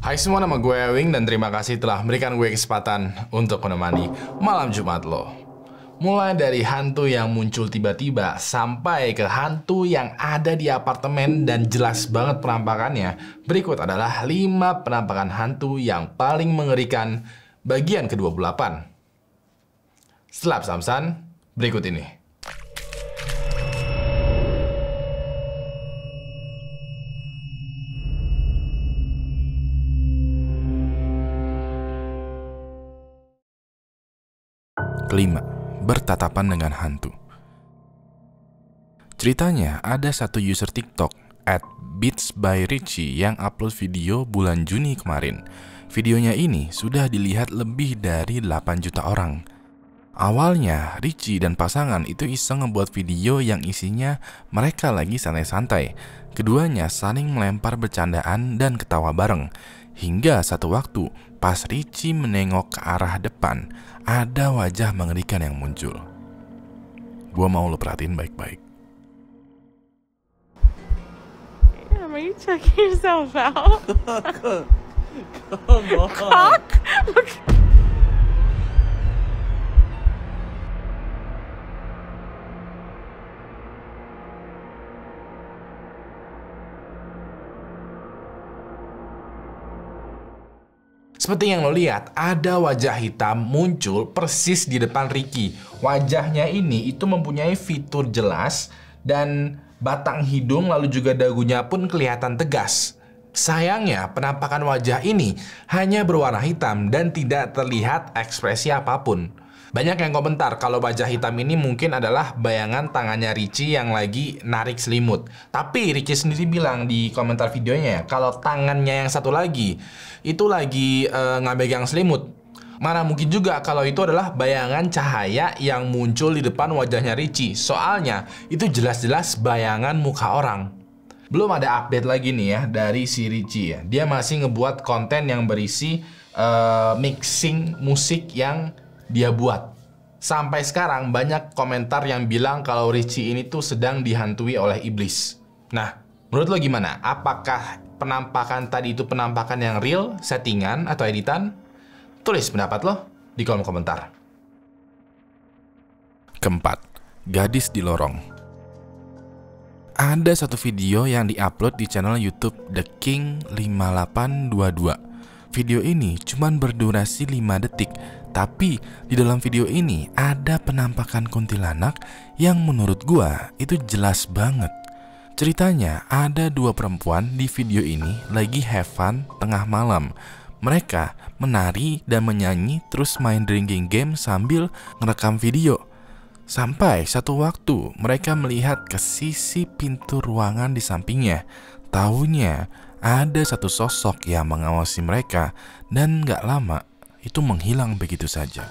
Hai semua, nama gue Ewing dan terima kasih telah memberikan gue kesempatan untuk menemani malam Jumat lo. Mulai dari hantu yang muncul tiba-tiba sampai ke hantu yang ada di apartemen dan jelas banget penampakannya. Berikut adalah 5 penampakan hantu yang paling mengerikan bagian ke-28. Setelah Samsan, berikut ini. Kelima, bertatapan dengan hantu. Ceritanya ada satu user TikTok @beatsbyrichie yang upload video bulan Juni kemarin. Videonya ini sudah dilihat lebih dari 8 juta orang. Awalnya Richie dan pasangan itu iseng ngebuat video yang isinya mereka lagi santai-santai. Keduanya saling melempar bercandaan dan ketawa bareng. Hingga satu waktu, pas Richie menengok ke arah depan, ada wajah mengerikan yang muncul. Gua mau lo perhatiin baik-baik. Damn, are you checking yourself out? Come on. Cock? Look. Seperti yang lo lihat, ada wajah hitam muncul persis di depan Ricky. Wajahnya ini itu mempunyai fitur jelas dan batang hidung lalu juga dagunya pun kelihatan tegas. Sayangnya, penampakan wajah ini hanya berwarna hitam dan tidak terlihat ekspresi apapun. Banyak yang komentar kalau wajah hitam ini mungkin adalah bayangan tangannya Richie yang lagi narik selimut. Tapi Richie sendiri bilang di komentar videonya kalau tangannya yang satu lagi itu lagi nggak pegang selimut. Mana mungkin juga kalau itu adalah bayangan cahaya yang muncul di depan wajahnya Richie. Soalnya itu jelas-jelas bayangan muka orang. Belum ada update lagi nih ya dari si Richie ya. Dia masih ngebuat konten yang berisi mixing musik yang dia buat. Sampai sekarang banyak komentar yang bilang kalau Richie ini tuh sedang dihantui oleh iblis. Nah, menurut lo gimana? Apakah penampakan tadi itu penampakan yang real, settingan, atau editan? Tulis pendapat lo di kolom komentar. Keempat, gadis di lorong. Ada satu video yang diupload di channel YouTube The King 5822. Video ini cuman berdurasi 5 detik, tapi di dalam video ini ada penampakan kuntilanak yang menurut gua itu jelas banget. Ceritanya ada 2 perempuan di video ini lagi have fun tengah malam. Mereka menari dan menyanyi terus main drinking game sambil ngerekam video. Sampai satu waktu mereka melihat ke sisi pintu ruangan di sampingnya. Taunya ada satu sosok yang mengawasi mereka dan gak lama itu menghilang begitu saja.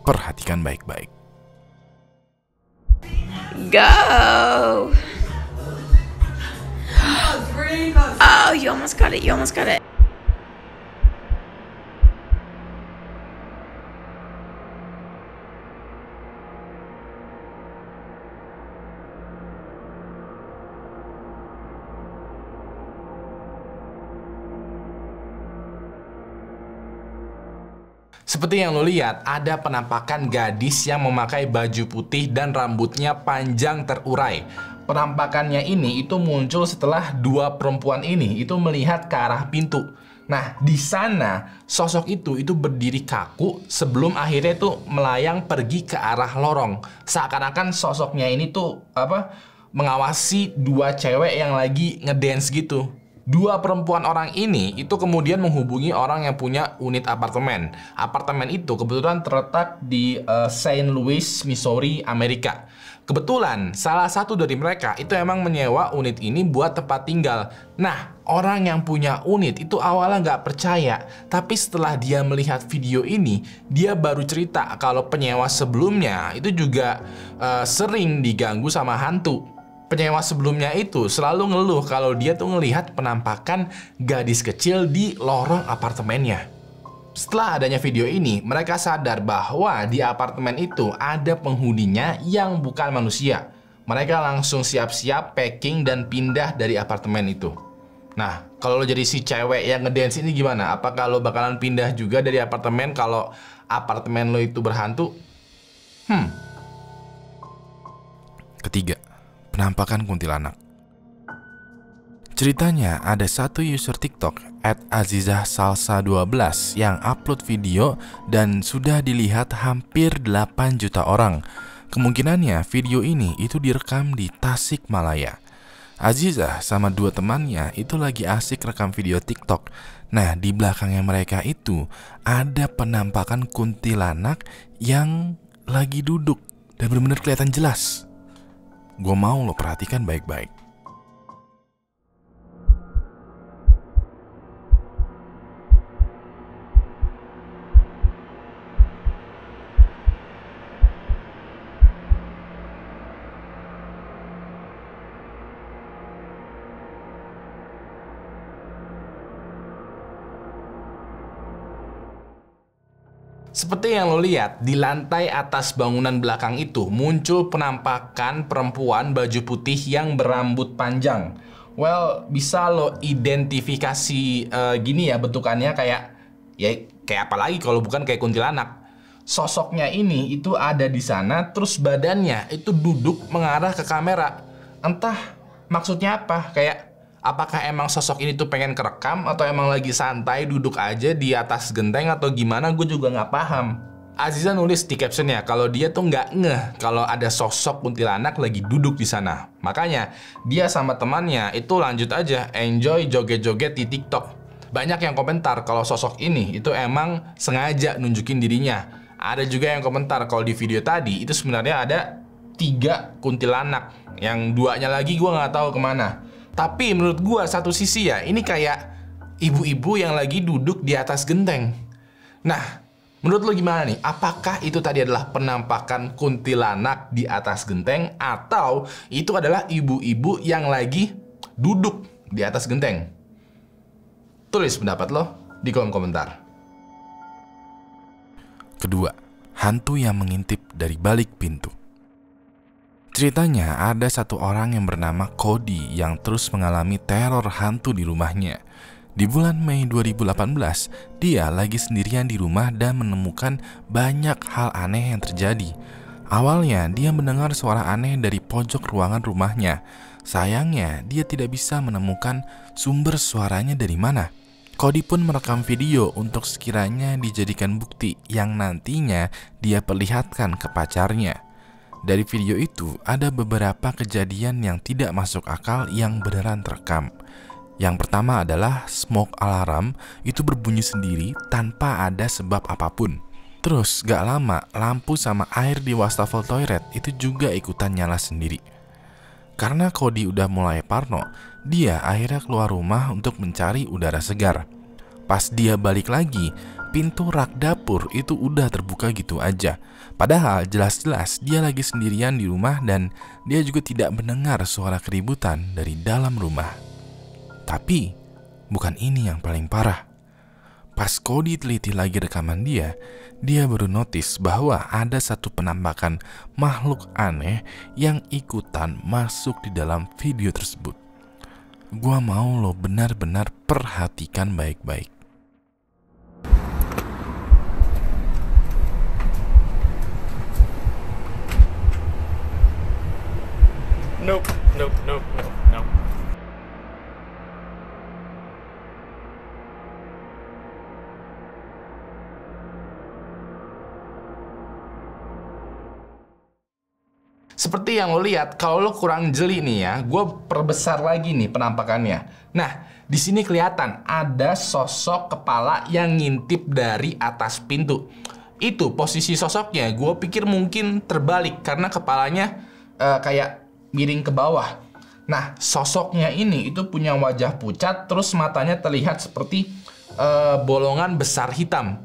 Perhatikan baik-baik. Go! Oh, you almost got it. You almost got it. Seperti yang lo lihat, ada penampakan gadis yang memakai baju putih dan rambutnya panjang terurai. Penampakannya ini itu muncul setelah 2 perempuan ini itu melihat ke arah pintu. Nah, di sana sosok itu berdiri kaku sebelum akhirnya itu melayang pergi ke arah lorong. Seakan-akan sosoknya ini tuh mengawasi 2 cewek yang lagi ngedance gitu. 2 perempuan orang ini itu kemudian menghubungi orang yang punya unit apartemen. Apartemen itu kebetulan terletak di St. Louis, Missouri, Amerika. Kebetulan salah satu dari mereka itu emang menyewa unit ini buat tempat tinggal. Nah, orang yang punya unit itu awalnya nggak percaya. Tapi setelah dia melihat video ini, dia baru cerita kalau penyewa sebelumnya itu juga sering diganggu sama hantu. Penyewa sebelumnya itu selalu ngeluh kalau dia tuh ngelihat penampakan gadis kecil di lorong apartemennya. Setelah adanya video ini, mereka sadar bahwa di apartemen itu ada penghuninya yang bukan manusia. Mereka langsung siap-siap packing dan pindah dari apartemen itu. Nah, Kalau lo jadi si cewek yang ngedance ini gimana? Apakah lo bakalan pindah juga dari apartemen kalau apartemen lo itu berhantu? Ketiga, penampakan kuntilanak. Ceritanya ada satu user TikTok @azizahsalsa12 yang upload video dan sudah dilihat hampir 8 juta orang. Kemungkinannya video ini itu direkam di Tasikmalaya. Azizah sama 2 temannya itu lagi asik rekam video TikTok. Nah, di belakangnya mereka itu ada penampakan kuntilanak yang lagi duduk dan benar-benar kelihatan jelas. Gue mau lo perhatikan baik-baik. Seperti yang lo lihat, di lantai atas bangunan belakang itu muncul penampakan perempuan baju putih yang berambut panjang. Well, bisa lo identifikasi gini ya bentukannya kayak apa lagi kalau bukan kayak kuntilanak. Sosoknya ini itu ada di sana, terus badannya itu duduk mengarah ke kamera. Entah maksudnya apa, kayak apakah emang sosok ini tuh pengen kerekam atau emang lagi santai duduk aja di atas genteng atau gimana, gue juga nggak paham. Aziza nulis di captionnya kalau dia tuh nggak ngeh kalau ada sosok kuntilanak lagi duduk di sana. Makanya dia sama temannya itu lanjut aja enjoy joget-joget di TikTok. Banyak yang komentar kalau sosok ini itu emang sengaja nunjukin dirinya. Ada juga yang komentar kalau di video tadi itu sebenarnya ada 3 kuntilanak, yang 2-nya lagi gue nggak tahu kemana. Tapi menurut gua satu sisi ya, ini kayak ibu-ibu yang lagi duduk di atas genteng. Nah, menurut lo gimana nih? Apakah itu tadi adalah penampakan kuntilanak di atas genteng atau itu adalah ibu-ibu yang lagi duduk di atas genteng? Tulis pendapat lo di kolom komentar. Kedua, hantu yang mengintip dari balik pintu. Ceritanya ada satu orang yang bernama Cody yang terus mengalami teror hantu di rumahnya. Di bulan Mei 2018, dia lagi sendirian di rumah dan menemukan banyak hal aneh yang terjadi. Awalnya dia mendengar suara aneh dari pojok ruangan rumahnya. Sayangnya dia tidak bisa menemukan sumber suaranya dari mana. Cody pun merekam video untuk sekiranya dijadikan bukti yang nantinya dia perlihatkan ke pacarnya. Dari video itu ada beberapa kejadian yang tidak masuk akal yang beneran terekam. Yang pertama adalah smoke alarm itu berbunyi sendiri tanpa ada sebab apapun. Terus gak lama lampu sama air di wastafel toilet itu juga ikutan nyala sendiri. Karena Cody udah mulai parno, dia akhirnya keluar rumah untuk mencari udara segar. Pas dia balik lagi, pintu rak dapur itu udah terbuka gitu aja. Padahal jelas-jelas dia lagi sendirian di rumah dan dia juga tidak mendengar suara keributan dari dalam rumah. Tapi bukan ini yang paling parah. Pas Cody teliti lagi rekaman dia baru notice bahwa ada satu penampakan makhluk aneh yang ikutan masuk di dalam video tersebut. Gua mau lo benar-benar perhatikan baik-baik. Nope. Seperti yang lo lihat, kalau lo kurang jeli nih ya, gue perbesar lagi nih penampakannya. Nah, di sini kelihatan ada sosok kepala yang ngintip dari atas pintu. Itu posisi sosoknya, gue pikir mungkin terbalik karena kepalanya kayak miring ke bawah. Nah, sosoknya ini itu punya wajah pucat, terus matanya terlihat seperti bolongan besar hitam.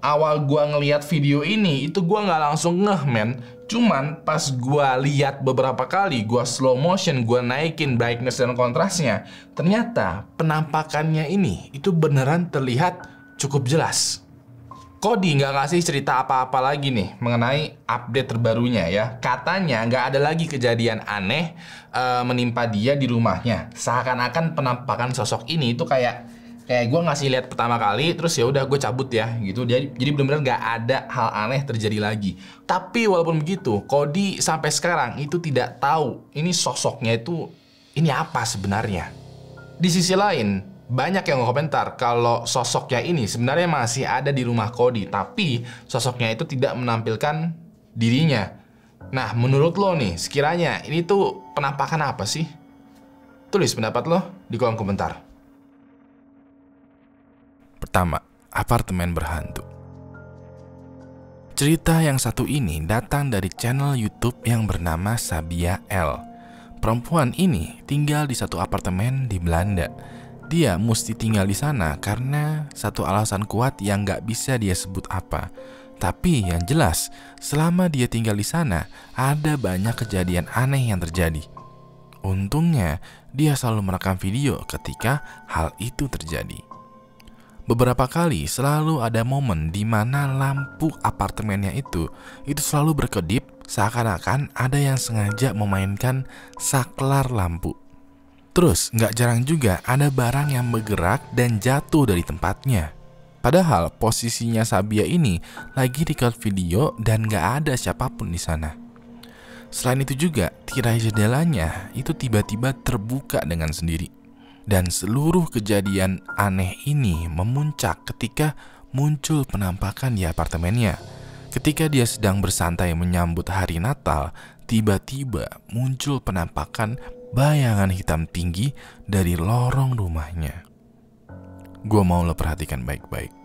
Awal gue ngeliat video ini, itu gue nggak langsung ngeh, men. Cuman pas gue lihat beberapa kali, gue slow motion, gue naikin brightness dan kontrasnya, ternyata penampakannya ini itu beneran terlihat cukup jelas. Cody nggak ngasih cerita apa-apa lagi nih mengenai update terbarunya ya. Katanya nggak ada lagi kejadian aneh menimpa dia di rumahnya. Seakan-akan penampakan sosok ini itu kayak gue ngasih lihat pertama kali, terus ya udah gue cabut ya gitu. Jadi benar-benar nggak ada hal aneh terjadi lagi. Tapi walaupun begitu, Cody sampai sekarang itu tidak tahu ini sosoknya itu ini apa sebenarnya. Di sisi lain, banyak yang komentar kalau sosoknya ini sebenarnya masih ada di rumah Cody, tapi sosoknya itu tidak menampilkan dirinya. Nah, menurut lo nih, sekiranya ini tuh penampakan apa sih? Tulis pendapat lo di kolom komentar. Pertama, apartemen berhantu. Cerita yang satu ini datang dari channel YouTube yang bernama Sabia L. Perempuan ini tinggal di satu apartemen di Belanda. Dia mesti tinggal di sana karena satu alasan kuat yang gak bisa dia sebut apa. Tapi yang jelas, selama dia tinggal di sana, ada banyak kejadian aneh yang terjadi. Untungnya, dia selalu merekam video ketika hal itu terjadi. Beberapa kali selalu ada momen di mana lampu apartemennya itu selalu berkedip seakan-akan ada yang sengaja memainkan saklar lampu. Terus gak jarang juga ada barang yang bergerak dan jatuh dari tempatnya. Padahal posisinya Sabia ini lagi record video dan gak ada siapapun di sana. Selain itu juga tirai jendelanya itu tiba-tiba terbuka dengan sendiri. Dan seluruh kejadian aneh ini memuncak ketika muncul penampakan di apartemennya. Ketika dia sedang bersantai menyambut hari Natal, tiba-tiba muncul penampakan bayangan hitam tinggi dari lorong rumahnya. Gua mau lo perhatikan baik-baik.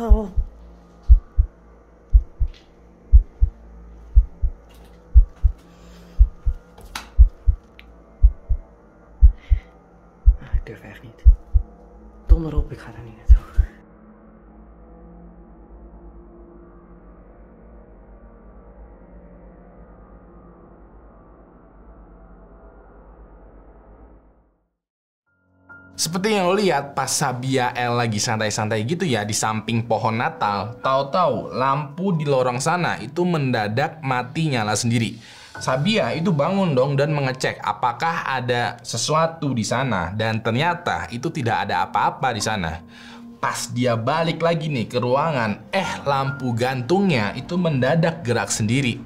Oh. Ik durf echt niet. Donder op, ik ga daar niet naartoe. Seperti yang lo lihat pas Sabia L lagi santai-santai gitu ya di samping pohon Natal, tahu-tahu lampu di lorong sana itu mendadak mati nyala sendiri. Sabia itu bangun dong dan mengecek apakah ada sesuatu di sana, dan ternyata itu tidak ada apa-apa di sana. Pas dia balik lagi nih ke ruangan, lampu gantungnya itu mendadak gerak sendiri.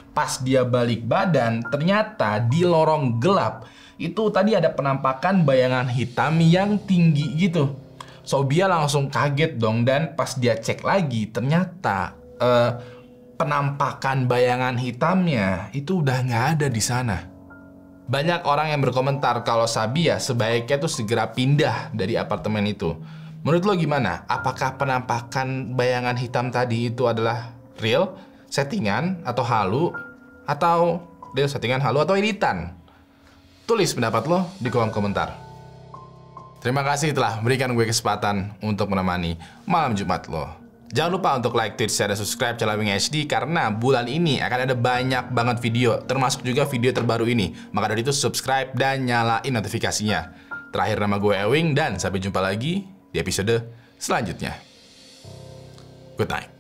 Pas dia balik badan, ternyata di lorong gelap itu tadi ada penampakan bayangan hitam yang tinggi gitu. Sabia langsung kaget dong, dan pas dia cek lagi ternyata penampakan bayangan hitamnya itu udah nggak ada di sana. Banyak orang yang berkomentar kalau Sabia sebaiknya tuh segera pindah dari apartemen itu. Menurut lo gimana? Apakah penampakan bayangan hitam tadi itu adalah real, settingan, atau halu? Atau real, settingan, halu, atau editan? Tulis pendapat lo di kolom komentar. Terima kasih telah memberikan gue kesempatan untuk menemani malam Jumat lo. Jangan lupa untuk like, tweet, share, dan subscribe channel Ewing HD karena bulan ini akan ada banyak banget video, termasuk juga video terbaru ini. Maka dari itu subscribe dan nyalain notifikasinya. Terakhir, nama gue Ewing dan sampai jumpa lagi di episode selanjutnya. Good night.